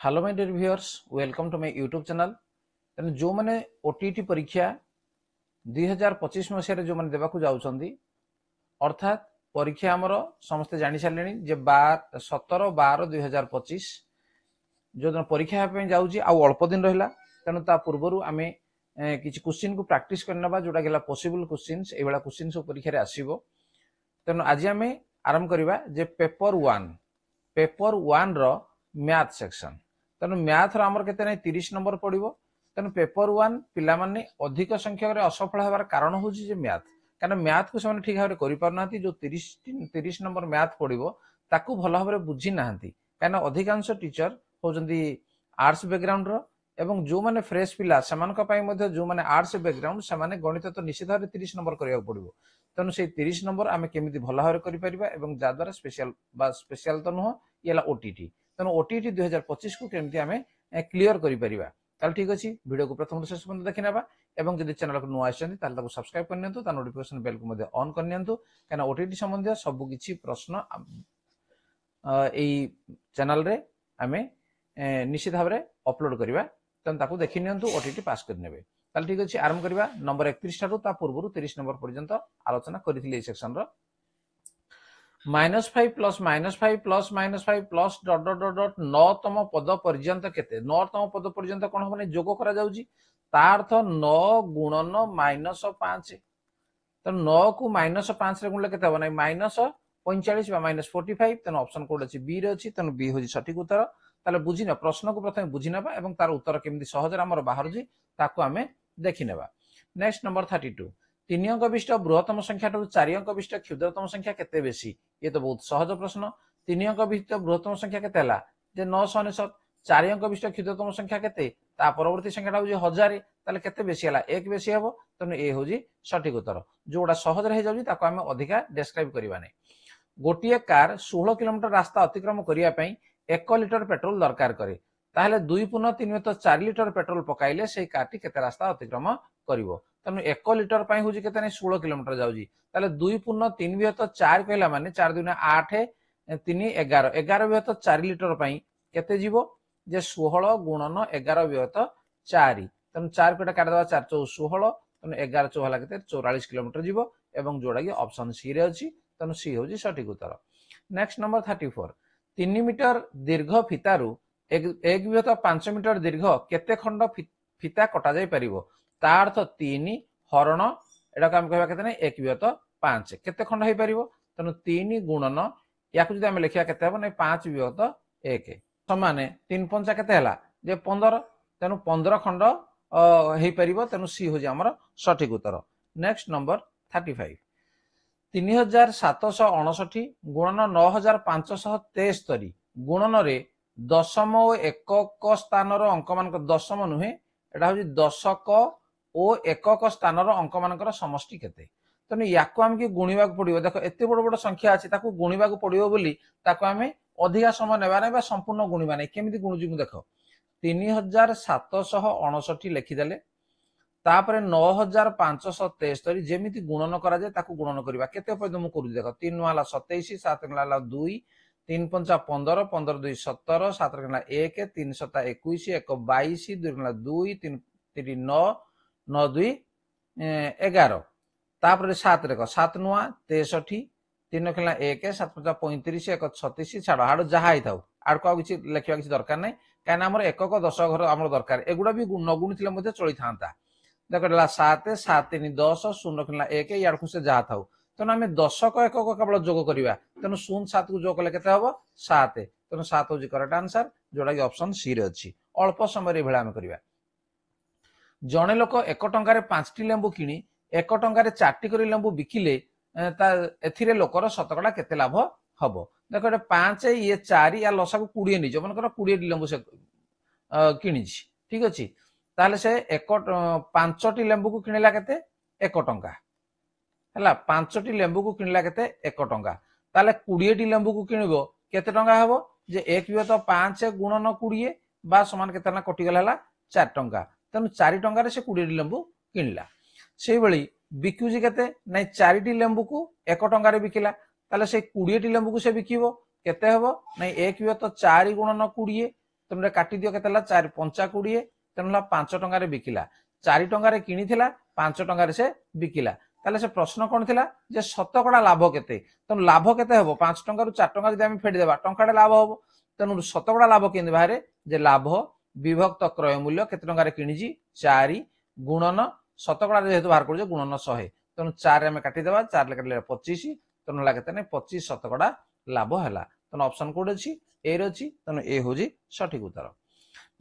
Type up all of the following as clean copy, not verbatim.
Hello my dear viewers, welcome to my YouTube channel. तेणु जो मैंने ओटीटी परीक्षा 2025 मसीह जो मैंने देवाक जाऊँगी अर्थात परीक्षा आमर समस्ते जानी सारे जे 17/12/2025 जो दिन परीक्षा जाऊँगी अल्प दिन रहा। तेणु ता पूर्वर आम किसी क्वेश्चन को प्रैक्टिस करना जोटा कि पॉसिबल क्वेश्चन ये क्वेश्चन सब परीक्षा आसो। तेणु आज आम आरंभ करवा जे पेपर 1 रो मैथ सेक्शन। तेणु मैथ रमर के 30 नंबर पड़ो। तेणु पेपर 1 पिला माने अधिक संख्यक असफल होवार कारण हूँ मैथ, कारण मैथ को से ठीक भाव में करना जो 30 नंबर मैथ पड़ो ताकू भल भाव में बुझी ना कहीं अधिकांश टीचर होती आर्ट्स बैकग्राउंड एवं जो मैंने फ्रेश पिला जो मैंने आर्ट्स बैकग्राउंड से गणित तो निश्चित भाव 30 नंबर करा पड़ो। तेणु से 30 नंबर आम केमी भल भाव में जहाद्वारा स्पेशल तो नुह ये ओटीटी। तेणु ओटीटी 2025 को केमती आम क्लीयर कर ठीक अच्छे। वीडियो को प्रथम शेष पर्यटन देखी ना और जब चैनल को नुआ आसते सब्सक्राइब करनी नोटिफिकेशन बेल को ऑन करनी कहीं ओटीटी संबंधी सबकि प्रश्न चैनल रे आम निश्चित भाव में अपलोड करवा। तेणु देखी नि ओटीटी पास करने ठीक अच्छे। आरंभ करवा नंबर 31 ठार पूर्व 30 नंबर पर्यंत आलोचना करी section -5 plus -5 plus -5 plus dot dot dot dot 9तम पद पर्यंत केते 9तम पद पर्यंत कौन हम जोग करा जाउची अर्थ 9 गुणन -5। तो 9 को -5 रे गुणले केते हो नै -45 बा -45। तेन ऑप्शन कोड अछि बी रे अछि। तेन बी होजी सठिक उत्तर। ताले बुझिना प्रश्न को प्रथम बुझिना एवं तार उत्तर केमिति सहज रे हमर बाहर जी ताको हमें देखि नेबा। नेक्स्ट नंबर 32 3 अंक विशिष्ट बृहत्तम संख्या 4 अंक विशिष्ट क्षुद्रतम संख्या केते बेसी। ये तो बहुत सहज प्रश्न। 3 अंक विशिष्ट बृहत्तम संख्या केते हला जे 999। 4 अंक विशिष्ट क्षुद्रतम संख्या केते ता परवर्ती संख्याटा होजी 1000 ताले केते बेसी हला 1 बेसी हबो। तने ए होजी सठिक उत्तर। जोडा सहज रहि जाउजी ताको हमें अधिका डिस्क्राइब करिवा नै। गोटिए कार 16 किलोमीटर रास्ता अतिक्रम करिया पई 1 लिटर पेट्रोल दरकार करे ताहले 2 × 3 = 4 लिटर पेट्रोल पकाइले से कारटी केते रास्ता अतिक्रम करिवो। तेणु 1 लिटर पाई हूँ के 16 किलोमीटर जाऊँगी। 2 × 3 = 4 कहला माने 4 × 2 = 8 3 = 11 11 = 4 लिटर पाई केते जीवो जे 16 गुणन 11 = 4। तेणु 4 को काट दवा 4 × 4 = 16। तेणु 11 × 4 होला केते 44 किलोमीटर जीवो एवं जोड़ा कि ऑप्शन सी रे अछि। तेणु सी होजी सठिक उत्तर। नेक्स्ट नंबर 34 3 मीटर दीर्घ फितारु 1/5 मीटर दीर्घ केते खंड फिता कटा जाय परिबो। ता अर्थ 3 हरण एटा हम कहबा केते नै 1/5 केते खंड होई परिबो। तेणु 3 गुणन याकु जदि हम लिखिया केते हबो नै 5/1 समान 3 × 5 केते हला जे 15। तेणु 15 खंड होई परिबो। तेणु सी हो जे हमर सठिक उत्तर। नेक्स्ट नंबर 35 3759 गुणन 9573 गुणन रे दशम और एकक स्थान अंक मान दशम नुहे एटा होजी दशक और एकक स्थान अंक मान समष्टि केते। तेणु या गुणा पड़ो। देख एत बड़ बड़ संख्या अच्छी गुणा पड़ो बोली आम अधिका समय नेबा ना संपूर्ण गुणवा ना केमी गुणुची देख 3759 लिखिदेले तापर 9573 जेमी गुणन करा जाए ताकू गुणन करवा केते पर्यंत मुझे करूँ देख 3 × 27 7 × 2 3 × 5 15 15 × 2 = 17 7 × 1 3 × 7 = 21 1 22 2 × 2 3 3 9 9 2 11 तापर 7 रेख 7 नुआ 63 3 × 1 7 × 5 35 1 36 छाड़ हाड़ जहाँ ही था आड़ को किसी लिखा किसी दरकार नहीं कहीं आम एकक दश घर आम दरकार एगुड़ा भी न गुणी चली था। देख 7 7 3 10 0 × 1 याड़ से जहाँ था। तेणु आम दशक एकक केवल जोग करवा। तेणु 0 7 को जोग कले 7। तेणु 7 हूँ करेक्ट आंसर जोटा कि ऑप्शन सी रे अच्छी। अल्प समय आम करवा। जड़े लोक 1 टंकार 5टी लेंबू किणी 1 टंकार 4टी कर लेंबू बिकिले ए लोकर शतकड़ा केते लाभ हम। देख 5 ये 4 या लसा को 20 नहीं मनकर 20 लेंबू से कि ठीक अच्छे। ताले से 5टी लेंबू को किणला केते 1 टंका है। 5टी लेंबू को किणला केते 1 टंका। ताले 20टी लेंबू को किणबो केते टंका हबो जे 1/5 गुणन 20 बा समान केते ना कटिगला 4 टंका। तेणु 4 टंकार से 20टी लेंबू किणला। से भली बिकुची केते नै 4टी लेंबू को 1 टंकार बिकिला ताले से 20टी लेंबू को से बिकिबो केते हबो नै 1/4 गुणन 20 तेणु काटी दियो केते 4 पंचा 20 तेणु 5 टंका बिकिला 4 टंका किनिथिला 5 टंका से बिकिला ताले से प्रश्न कोन थिला जे शतकड़ा लाभ केते तेणु लाभ केते हबो 5 टंका रु 4 टंका जदि हम फेडी देबा टंकाडे लाभ हबो तेणु शतकड़ा लाभ केंदे बाहरे जे लाभ विभक्त क्रय मूल्य केते टंका रे किनिजी 4 गुणन शतकड़ा जेहेतु बाहर कर गुणन 100 तेणु 4 आम काटी देबा 4 ले काटले 25 तेणु ला केते 25 शतकड़ा लाभ हैला तेणु ऑप्शन कोड अछि ए रे अछि तेणु ए होजी सठिक उत्तर।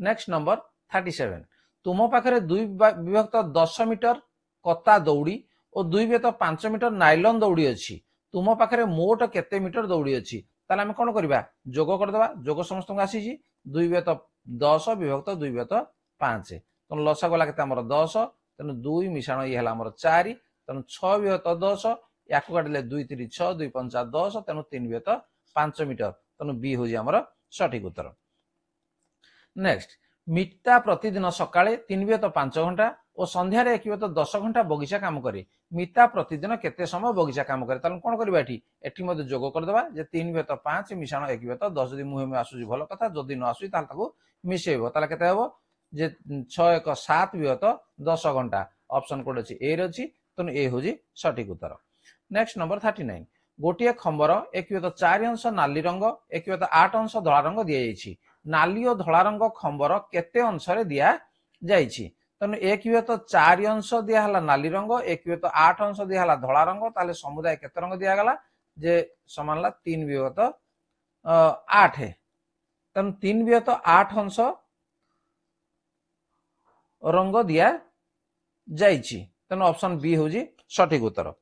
नेक्स्ट नंबर 37 तुम पाखरे 2 विभक्त 10 मीटर कता दौड़ी और 2 विभक्त 5 मीटर नाइलॉन दौड़ी अछि तुम पाखरे मोट केते मीटर दौड़ी अछि ताले हम कोन करबा जोग कर देबा जोग समस्त को आसी जी 2 विभक्त 10 विभक्त 2 विभक्त 5 तेणु लसा गला केते हमर 10 तेणु 2 मिश्रण ये हला हमर 4 तेणु 6 विभक्त 10 याकु काटले 2 3 6 2 5 10 तेणु 3 विभक्त 5 मीटर तेणु बी होजी हमर सठिक उत्तर। नेक्स्ट मिता प्रतिदिन सकाळे 3 विभक्त 5 घंटा और संध्यार 1 विभक्त 10 घंटा बगीचा काम करे मिता प्रतिदिन केते समय बगीचा काम करे ताले कोन करबा एठी मध्ये जोग कर देबा जे 3 विभक्त 5 मिश्रण 1 विभक्त 10 जदि मुहे में आसुजी भलो कथा जदि न आसुजी ताले ताको मिसेबो ताले केते हबो जे 6 1 7 विभक्त 10 घंटा ऑप्शन कोड अछि ए रे अछि तेणु ए होजी सठिक उत्तर। नेक्स्ट नंबर 39 गोटिए खंबर 1 विभक्त 4 अंश नाली रंग 1 विभक्त 8 अंश धला रंग दिया जायछि नाली और धला रंग खंबर केते अंश रे दिया जायछि तेणु 1 विभक्त 4 अंश दिया हला नाली रंग 1 विभक्त 8 अंश दिया हला धला रंग ताले समुदाय केते रंग दिया गला जे समान ला 3 विभक्त 8 है तेणु 3 विभक्त 8 अंश रंग दिया जायछि तेणु ऑप्शन बी होजी सठिक उत्तर।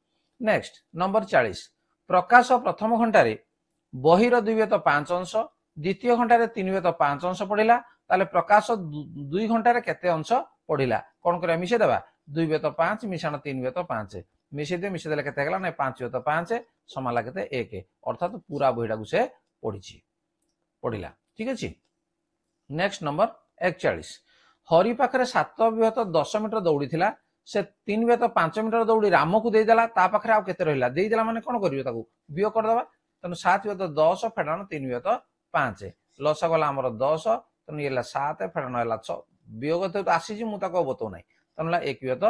नेक्स्ट नंबर 40 प्रकाश प्रथम घंटारे बहिर 2 विभक्त 5 अंश द्वितीय घंटारे 3 विभक्त 5 अंश पढ़िला ताले प्रकाश 2 घंटारे केते अंश पढ़िला कोन करे मिसे देबा 2 विभक्त 5 मिश्रण 3 विभक्त 5 मिसे देले केते गला नै 5 विभक्त 5 समान ला केते 1 अर्थात पूरा बहिडा को से पढ़िला ठीक अछि। नेक्स्ट नंबर 41 हरि पाखरे 7 विभक्त 10 मीटर दौड़ी थिला से 3 विभक्त 5 मीटर दौड़ी राम को दे देला ता पाखरे आ केते रहिला दे देला माने कोन करियो ताको बियो कर देबा तने 7 विभक्त 10 फेडान 3 विभक्त 5 लसा गला हमर 10 तने येला 7 फेडान हला 6 बियोग तो आसी जी मु ताको बतो नै तनेला 1 विभक्त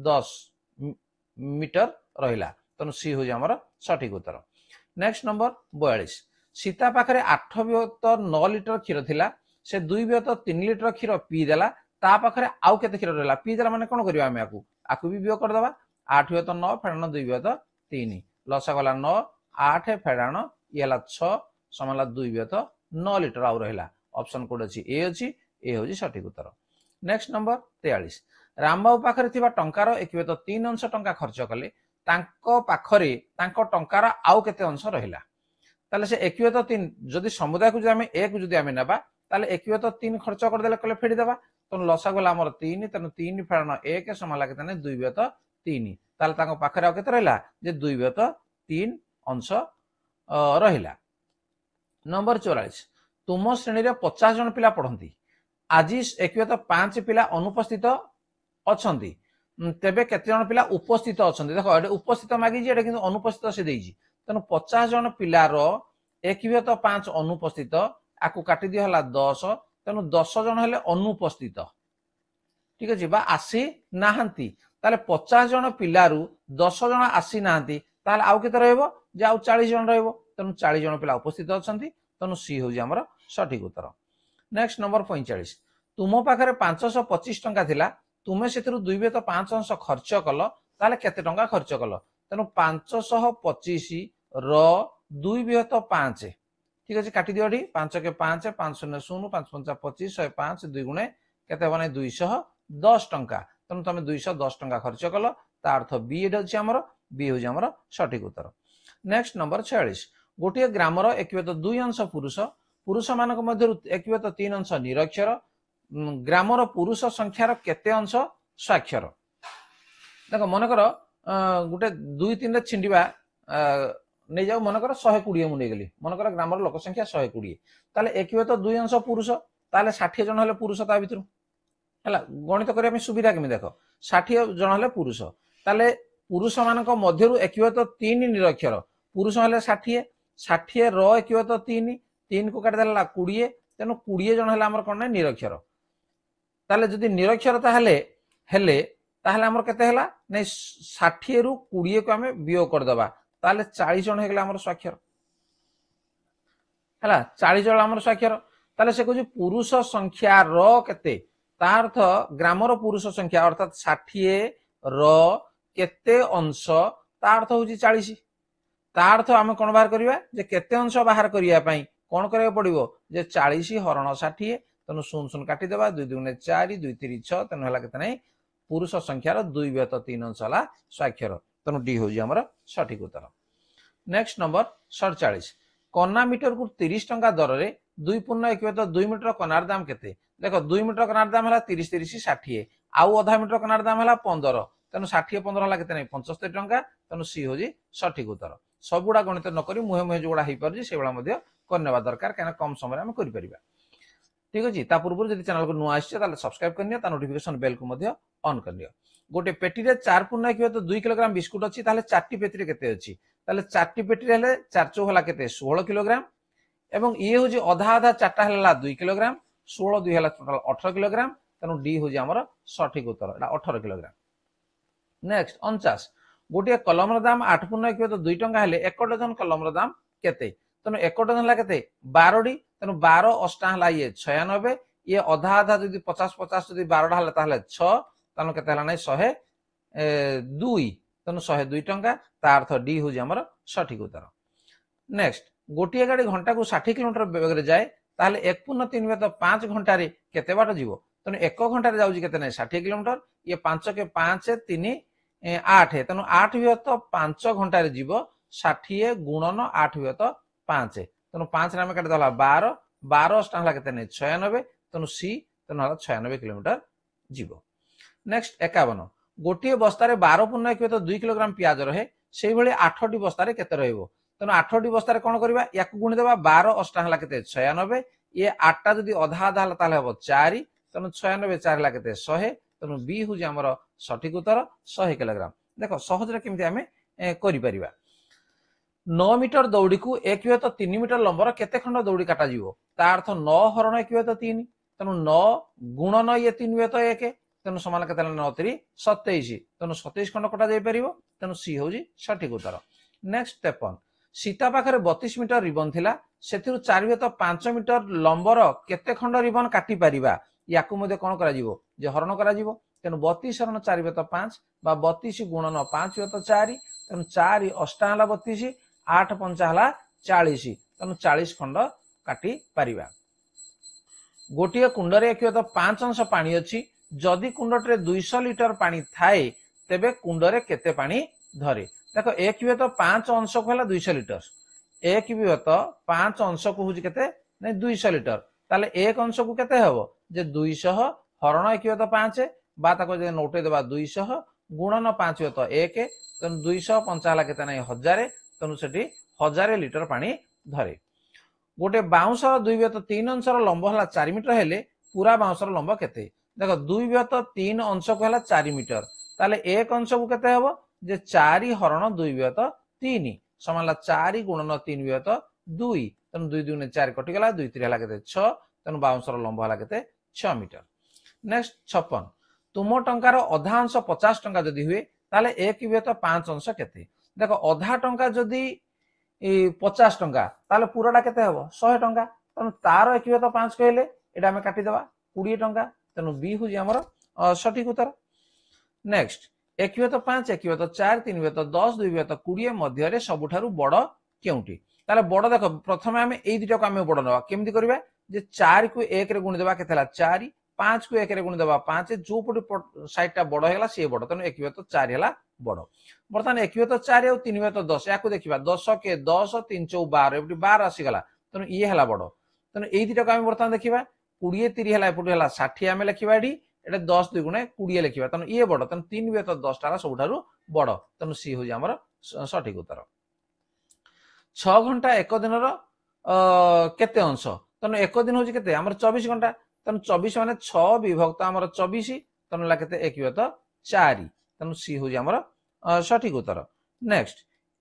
10 मीटर रहिला तने सी हो जे हमर सठिक उत्तर। नेक्स्ट नंबर 42 सीता पाखरे 8 विभक्त 9 लीटर क्षीर थिला से 2 विभक्त 3 लीटर क्षीर पी देला ता पाखरे आउ केते क्षीर रहला पी देला माने कोन करियो हम आकु भी बियो कर देबा 8 विभक्त 9 फेडान 2 विभक्त 3 लसा गला 9 8 फेडान येला 6 समाला 2 विभक्त 9 लीटर आउ रहला ऑप्शन कोड अछि ए होजी सठिक उत्तर। नेक्स्ट नंबर 43 रामबाबू पाखरे थिबा टंकार 1 विभक्त 3 अंश टंका खर्च कले तांको पाखरे तांको टंकार आउ केते अंश रहिला ताले से 1 विभक्त 3 जदि समुदाय को जदि हम 1 जदि हम नेबा ताले 1 विभक्त 3 खर्च कर देले कले फेडी देबा तो लसा गला हमर 3 तने 3 फेडान 1 समाला केते 2 विभक्त 3 ताले तांको पाखरे आउ केते रहिला जे 2 विभक्त 3 अंश रहिला। नंबर 44 तुम श्रेणी रे 50 जन पिला पढ़ंती आज 1 विभक्त 5 पिला अनुपस्थित अछंती तेबे केते जन पिला उपस्थित अछंती देखो एडे उपस्थित मागी जे एडे किंतु अनुपस्थित से देइजी तने 50 जन पिला रो 1 विभक्त 5 अनुपस्थित आकु काटी दियो हला 10 तेणु 10 जन हेले अनुपस्थित ठीक अछि बा आसी नाहंती ताले 50 जन पिलारू 10 जन आसी नाहंती ताले आउ केते रहइबो जे आउ 40 जन रहइबो तेणु 40 जन पिला उपस्थित अछंती तेणु सी होजी हमर सठिक उत्तर। नेक्स्ट नंबर 45 तुम पाखरे 525 टंका थिला तुमे सेतिरु 2 विभक्त 5 अंश खर्च कल ताले केते टंका खर्च कल तेणु 525 रो 2 विभक्त 5 ठीक अछि काटी दियो 5 के 5 5 0 0 5 5 25 105 2 गुणे केते बने 210 टंका तेणु तमे 210 टंका खर्च कल ता अर्थ बी एड अछि हमर बी होजी हमर सठिक उत्तर। नेक्स्ट नंबर 46 गोटे ग्रामर 1 विभक्त 2 अंश पुरुष मानक मध्यरु 1 विभक्त 3 अंश निरक्षर ग्रामर पुरुष संख्यार केते अंश स्वाक्षर देखो मनकर गोटे 2 3 रे छिंडिबा नै जाऊ मनकर 120 मु नै गेली मनकर ग्रामर लोक संख्या 120 ताले 1 विभक्त 2 अंश पुरुष ताले 60 जन हले पुरुष ता भितरु हला गणित करिया में सुविधा केमि देखो 60 जन हले पुरुष ताले पुरुष मानक मध्यरु 1 विभक्त 3 निरक्षर पुरुष हले 60 60 रो 1 विभक्त 3 3 को काट देला 20 तेणु 20 जन है आमर कौन ना निरक्षर ताले जदि निरक्षर ताहले हेले ताहले आमर केते हला नै 60 रु 20 को आमे वियोग कर दबा ताले 40 जन हेगला आमर स्वाक्षर हला 40 जन आमर स्वाक्षर ताले से कहू पुरुष संख्या रो केते ता अर्थ ग्रामर पुरुष संख्या अर्थात 60 रो केते अंश ता अर्थ होची 40 ता अर्थ आमे कोन बाहर करिवा जे केते अंश बाहर करिया पई कोन करे पड़िबो जे 40 हरण 60 तनु 0 काटी देबा 2 2 4 2 3 6 तनु हला केते नै पुरुष संख्यार 2 व्यत 3 अंश हला स्वाक्षर तनु डी होजी हमर सठिक उत्तर। नेक्स्ट नंबर 47 कन्ना मीटर को 30 टंका दर रे 2.1 मीटर कनार दाम केते देखो 2 मीटर कनार दाम हला 30 30 60 आउ आधा मीटर कनार दाम हला 15 तेणु 60 15 हला केते नै 75 टंका तेणु सी होजी सठिक उत्तर। सबुडा गणित न करी मुहे मुहे जोड़ा हेई परजी सेबला मध्ये करनेबा दरकार काना कम समय हम करि परिबा ठीक अछि। ता पूर्व जदि चैनल को नुआ आछे ताले सब्सक्राइब करनिया ता नोटिफिकेशन बेल को मध्ये ऑन करनिया। गोटे पेटी रे 4.1 2 किलोग्राम बिस्कुट अछि ताले 4टी पेटी रे केते अछि ताले 4टी पेटी रे हेले 4 चौ हला केते 16 किलोग्राम एवं ये होजी आधा आधा 4टा हला 2 किलोग्राम 16 2 हला टोटल 18 किलोग्राम तेणु डी होजी हमर सठिक उत्तर एटा 18 किलोग्राम। नेक्स्ट 49 गोटे कलम दाम 8.1 2 टंका हेले 1 डजन कलम दाम केते तेणु 1 डजन हला केते 12 डी तेणु 12 अष्टा हला ये 96 ये आधा आधा जदि 50 50 जदि 12 हला ताहले 6 तेणु केते हला नै 102 तेणु 102 टंका ता अर्थ डी होजी हमर सठिक उत्तर। नेक्स्ट गोटे गाड़ी घंटा को 60 किलोमीटर वेग रे जाए ताहले 1.3 व्यत 5 घंटा रे केते बाट जीवो तेणु 1 घंटा रे जाउजी केते नै 60 किलोमीटर ये 5 के 5 3 8 तेणु 8 व्यत 5 घंटा रे जीवो 60 गुणन 8 व्यत 5 तेणु 5 रे हम काट दला 12 12 अष्टा हला केते नै 96 तेणु सी तेणु हला 96 किलोमीटर जीवो। नेक्स्ट 51 गोटे बस्ता रे 12.1 2 किलोग्राम प्याज रहे सेही भली 8टी बस्ता रे केते रहइबो तेणु 8टी बस्ता रे कोन करबा याकु गुणी देबा 12 अष्टा हला केते 96 ये 8टा जदि आधा आधा हला ताले हबो 4 तेणु 96 4 हला केते 100 तेणु बी होजी हमर सठिक उत्तर 100 किलोग्राम। देखो सहज रे केमति हमें करि परिबा 9 मीटर दौड़ी को 1 व्यत 3 मीटर लंबर केते खंड दौड़ी काटा जीवो ता अर्थ 9 हरण 1 व्यत 3 तेणु 9 गुणन ये 3 व्यत 1 तेणु समान केते 9 3 27 तेणु 27 खंड कटा जाई परिबो तेणु सी होजी सठिक उत्तर। नेक्स्ट 53 सीता पाखरे 32 मीटर रिबन थिला सेथिरु 4 व्यत 5 मीटर लंबर केते खंड रिबन काटी परिबा याकु मध्ये कोन करा जीवो जे हरण करा जीवो तेणु 32 हरण 4 व्यत 5 बा 32 गुणन 5 व्यत 4 तेणु 4 अष्टा हला 32 8 5 हला 40 तेणु 40 खंड काटी परिबा। गोटिए कुंडरे 1 व्यत 5 अंश पानी अछि जदि कुंडटे 200 लिटर पानी थाए तेबे कुंडरे केते पानी धरे देखो 1 व्यत 5 अंश को हला 200 लिटर 1 व्यत 5 अंश को होजी केते नै 200 लिटर ताले 1 अंश को केते हबो जे 200 हरण 1 व्यत 5 बा ताको जे नोटे देबा 200 गुणन 5 व्यत 1 तेणु 200 5 हला केते नै 1000 तेणु सेठी 1000 लिटर पानी धरे। गोटे बाउंसर 2 व्यत 3 अंशर लंब हला 4 मीटर हेले पूरा बाउंसर लंब केते देखो 2 व्यत 3 अंश को हला 4 मीटर ताले 1 अंश को केते हबो जे 4 हरण 2 व्यत 3 समान 4 गुणन 3 व्यत 2 तेणु 2 2 4 कटि गला 2 3 हला केते 6 तेणु बाउंसर लंब हला केते 6 मीटर। नेक्स्ट 56 तुम टंकार अधा अंश 50 टंका जदि हुए ताले 1 व्यत 5 अंश केते देखो अधा टंका जदि 50 टंका ताले पूराटा केते हबो 100 टंका तेणु तार 1 व्यत 5 कहले एटा हम काटि देबा 20 टंका तेणु बी होजी हमर सठिक उत्तर। नेक्स्ट 1 व्यत 5 1 व्यत 4 3 व्यत 10 2 व्यत 20 मध्य रे सबुठारु बड़ केउटी ताले बड़ देखो प्रथमे हम एई दुटा को हम बड़ नबा केमति करबा जे 4 को 1 रे गुणी देबा केतेला 4 5 को 1 रे गुणी देबा 5 जो पटी साइड टा बड़ हेला से बड़ तेणु 1 व्यत 4 हेला बड़ बर्तमान 1 व्यत 4 और 3 व्यत 10 याकू देखिबा 10 के 10 3 4 12 एबटी 12 आसी गला तेणु ये हेला बड़ तेणु एई दुटा को हम बर्तमान देखिबा 20 30 हेला एपटी हेला 60 हम लेखिबा एडी एटा 10 2 गुणे 20 लेखिबा तेणु ये बड़ तेणु 3 व्यत 10 टारा सबुठारु बड़ तेणु सी होजी हमर सठिक उत्तर। 6 घंटा एक दिन रो केते अंश तेणु एक दिन होजी केते हमर 24 घंटा तेणु 24 माने 6 विभक्त हमर 24 तेणु ला केते 1 व्यत 4 तेणु सी होजी हमर सठिक उत्तर। नेक्स्ट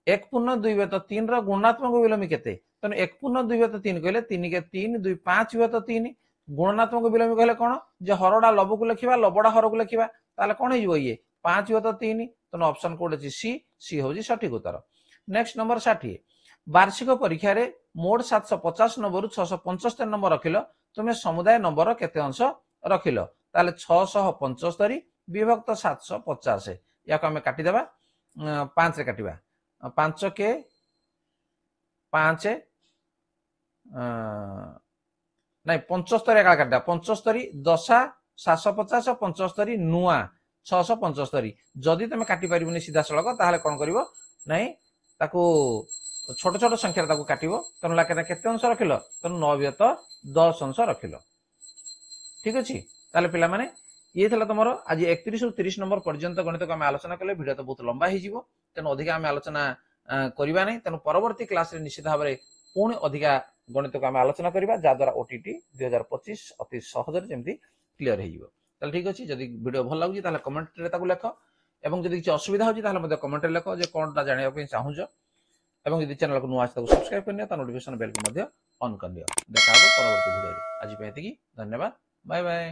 1 पूर्ण 2 व्यत 3 रो गुणात्मक विलोमी केते तेणु 1 पूर्ण 2 व्यत 3 कहले 3 के 3 2 5 व्यत 3 गुणात्मक विलोमी कहले कोन जे हरडा लब को लिखिबा लबडा हर को लिखिबा ताले कोन होइबो ये 5 व्यत 3 तेणु ऑप्शन कोड अछि सी सी होजी सठिक उत्तर। नेक्स्ट नंबर 60 वार्षिक परीक्षा रे मोड 750 नंबर 675 नंबर रखिलो तुमे समुदाय नंबर केते अंश रखिलो ताले 675 विभक्त 750 या को हमें काटी देबा 5 रे काटिबा 5 के 5 नहीं 75 एका काटा 75 दशा 750 75 नुआ 675 जदि तुम काटी पारिबनी सीधा सड़क ताहले कोन करिवो नहीं ताकू छोट छोट संख्या ताकू काटिबो तन लाके केते अंश रखिलो तन 9 व्यत 10 अंश रखिलो ठीक अछि ताले पिला माने ये थला तमरो आज 31 रु 30 नंबर पर्यंत गणित को हम आलोचना कले वीडियो तो बहुत लंबा ही जीवो तेन अधिक हम आलोचना करिबा नै तेन परवर्ती क्लास रे निश्चित भाबरे पुणी अधिक गणित को हम आलोचना करिबा जा द्वारा ओटीटी 2025 अति सहज रे जेमति क्लियर हे जीवो ताले ठीक अछि जदि वीडियो भल लागुची ताले कमेंट रे ताकू लेखो एवं जदि किछ असुविधा होची ताले मते कमेंट रे लेखो जे कोनटा जानिया पे चाहूजो एवं जदि चैनल को नुआ ताकू सब्सक्राइब करनियो ता नोटिफिकेशन बेल को मध्य ऑन कर दियो देखा हो परवर्ती वीडियो रे आज पे एतिकी धन्यवाद बाय बाय।